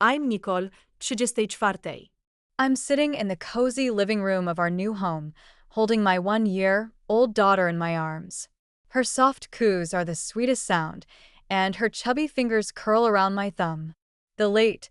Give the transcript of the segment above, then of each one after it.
I'm Nicole, 34. I'm sitting in the cozy living room of our new home, holding my 1-year-old daughter in my arms. Her soft coos are the sweetest sound, and her chubby fingers curl around my thumb. The late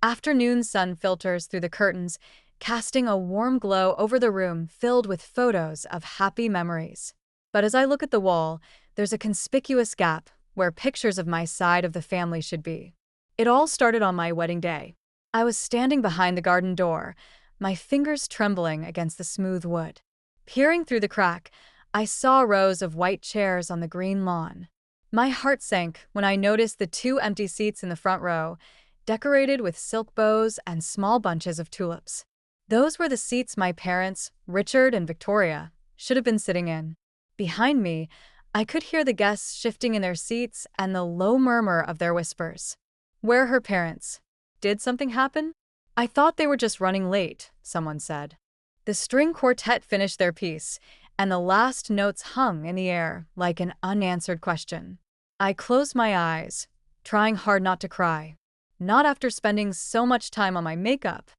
afternoon sun filters through the curtains, casting a warm glow over the room filled with photos of happy memories. But as I look at the wall, there's a conspicuous gap where pictures of my side of the family should be. It all started on my wedding day. I was standing behind the garden door, my fingers trembling against the smooth wood. Peering through the crack, I saw rows of white chairs on the green lawn. My heart sank when I noticed the two empty seats in the front row, decorated with silk bows and small bunches of tulips. Those were the seats my parents, Richard and Victoria, should have been sitting in. Behind me, I could hear the guests shifting in their seats and the low murmur of their whispers. Where are her parents? Did something happen? I thought they were just running late, someone said. The string quartet finished their piece, and the last notes hung in the air like an unanswered question. I closed my eyes, trying hard not to cry. Not after spending so much time on my makeup.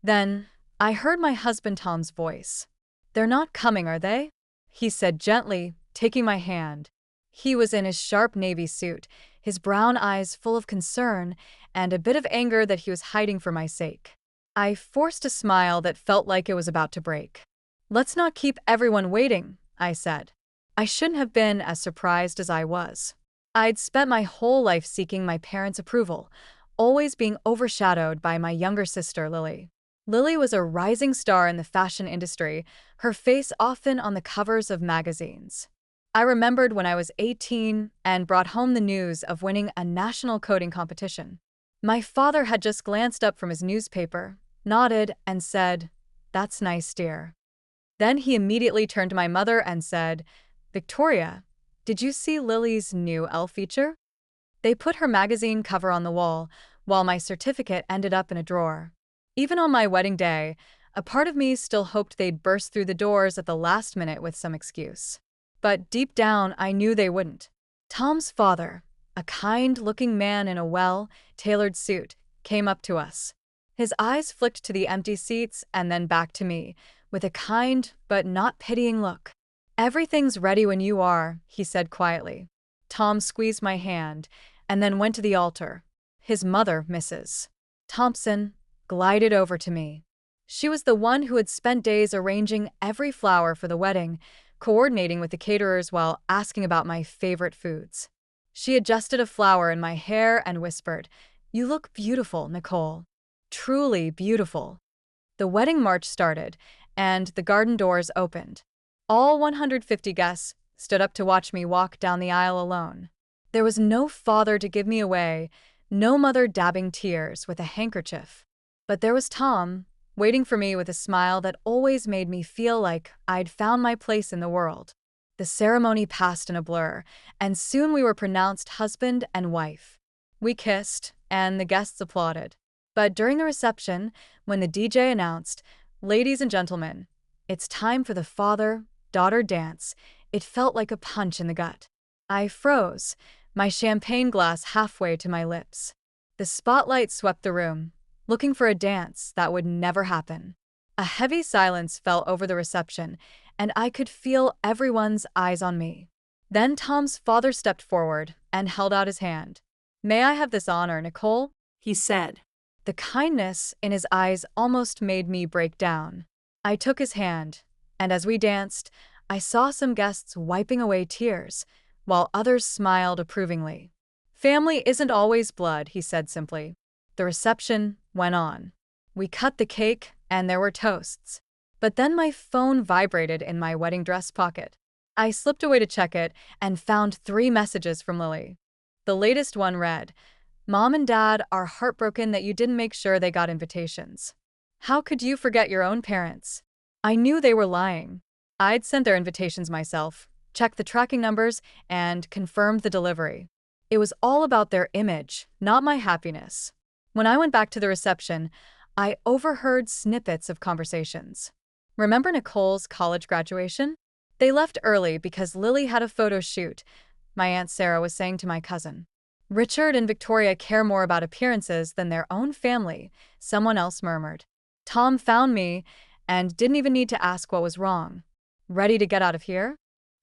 Then, I heard my husband Tom's voice. "They're not coming, are they?" he said gently, taking my hand. He was in his sharp navy suit, his brown eyes full of concern and a bit of anger that he was hiding for my sake. I forced a smile that felt like it was about to break. "Let's not keep everyone waiting," I said. I shouldn't have been as surprised as I was. I'd spent my whole life seeking my parents' approval, always being overshadowed by my younger sister, Lily. Lily was a rising star in the fashion industry, her face often on the covers of magazines. I remembered when I was 18 and brought home the news of winning a national coding competition. My father had just glanced up from his newspaper, nodded, and said, "That's nice, dear." Then he immediately turned to my mother and said, "Victoria, did you see Lily's new Elle feature?" They put her magazine cover on the wall, while my certificate ended up in a drawer. Even on my wedding day, a part of me still hoped they'd burst through the doors at the last minute with some excuse. But deep down, I knew they wouldn't. Tom's father, a kind-looking man in a well-tailored suit, came up to us. His eyes flicked to the empty seats and then back to me, with a kind but not pitying look. "Everything's ready when you are," he said quietly. Tom squeezed my hand and then went to the altar. His mother, Mrs. Thompson, glided over to me. She was the one who had spent days arranging every flower for the wedding, coordinating with the caterers while asking about my favorite foods. She adjusted a flower in my hair and whispered, "You look beautiful, Nicole. Truly beautiful." The wedding march started, and the garden doors opened. All 150 guests stood up to watch me walk down the aisle alone. There was no father to give me away, no mother dabbing tears with a handkerchief. But there was Tom, waiting for me with a smile that always made me feel like I'd found my place in the world. The ceremony passed in a blur, and soon we were pronounced husband and wife. We kissed, and the guests applauded. But during the reception, when the DJ announced, "Ladies and gentlemen, it's time for the father-daughter dance," it felt like a punch in the gut. I froze, my champagne glass halfway to my lips. The spotlight swept the room, looking for a dance that would never happen. A heavy silence fell over the reception, and I could feel everyone's eyes on me. Then Tom's father stepped forward and held out his hand. "May I have this honor, Nicole?" He said. The kindness in his eyes almost made me break down. I took his hand, and as we danced, I saw some guests wiping away tears, while others smiled approvingly. "Family isn't always blood," he said simply. The reception went on. We cut the cake, and there were toasts. But then my phone vibrated in my wedding dress pocket. I slipped away to check it and found 3 messages from Lily. The latest one read, "Mom and Dad are heartbroken that you didn't make sure they got invitations. How could you forget your own parents?" I knew they were lying. I'd sent their invitations myself, checked the tracking numbers, and confirmed the delivery. It was all about their image, not my happiness. When I went back to the reception, I overheard snippets of conversations. "Remember Nicole's college graduation? They left early because Lily had a photo shoot," my Aunt Sarah was saying to my cousin. Richard and Victoria care more about appearances than their own family, someone else murmured. Tom found me and didn't even need to ask what was wrong. Ready to get out of here?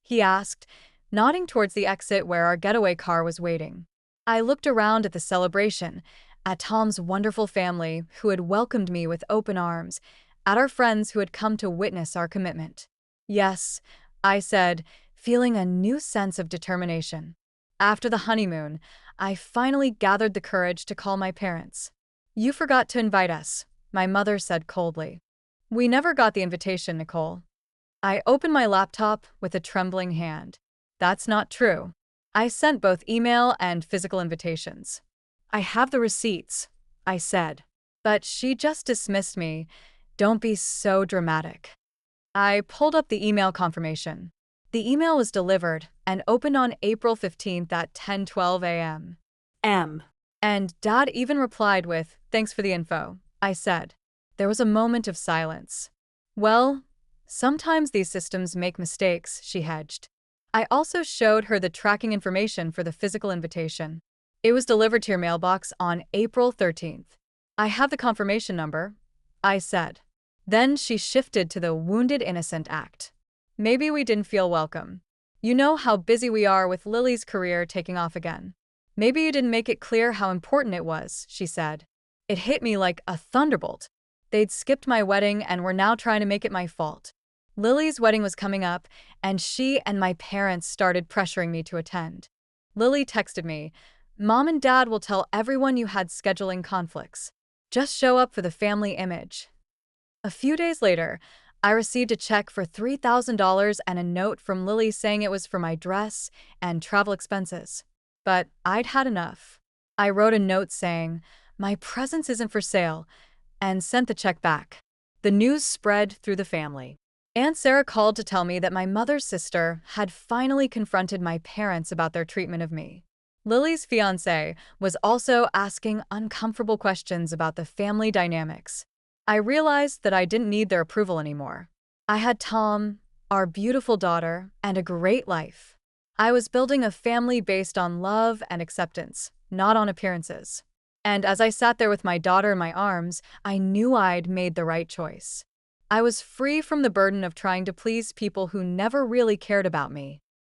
He asked, nodding towards the exit where our getaway car was waiting. I looked around at the celebration, at Tom's wonderful family who had welcomed me with open arms, at our friends who had come to witness our commitment. Yes, I said, feeling a new sense of determination. After the honeymoon, I finally gathered the courage to call my parents. You forgot to invite us, my mother said coldly. We never got the invitation, Nicole. I opened my laptop with a trembling hand. That's not true. I sent both email and physical invitations. I have the receipts, I said. But she just dismissed me. Don't be so dramatic. I pulled up the email confirmation. The email was delivered and opened on April 15th at 10:12 a.m. And Dad even replied with, "Thanks for the info," I said. There was a moment of silence. Well, sometimes these systems make mistakes, she hedged. I also showed her the tracking information for the physical invitation. It was delivered to your mailbox on April 13th. I have the confirmation number, I said. Then she shifted to the wounded innocent act. Maybe we didn't feel welcome. You know how busy we are with Lily's career taking off again. Maybe you didn't make it clear how important it was, she said. It hit me like a thunderbolt. They'd skipped my wedding and were now trying to make it my fault. Lily's wedding was coming up, and she and my parents started pressuring me to attend. Lily texted me, "Mom and Dad will tell everyone you had scheduling conflicts. Just show up for the family image." A few days later, I received a check for $3,000 and a note from Lily saying it was for my dress and travel expenses. But I'd had enough. I wrote a note saying, "My presence isn't for sale," and sent the check back. The news spread through the family. Aunt Sarah called to tell me that my mother's sister had finally confronted my parents about their treatment of me. Lily's fiancé was also asking uncomfortable questions about the family dynamics. I realized that I didn't need their approval anymore. I had Tom, our beautiful daughter, and a great life. I was building a family based on love and acceptance, not on appearances. And as I sat there with my daughter in my arms, I knew I'd made the right choice. I was free from the burden of trying to please people who never really cared about me.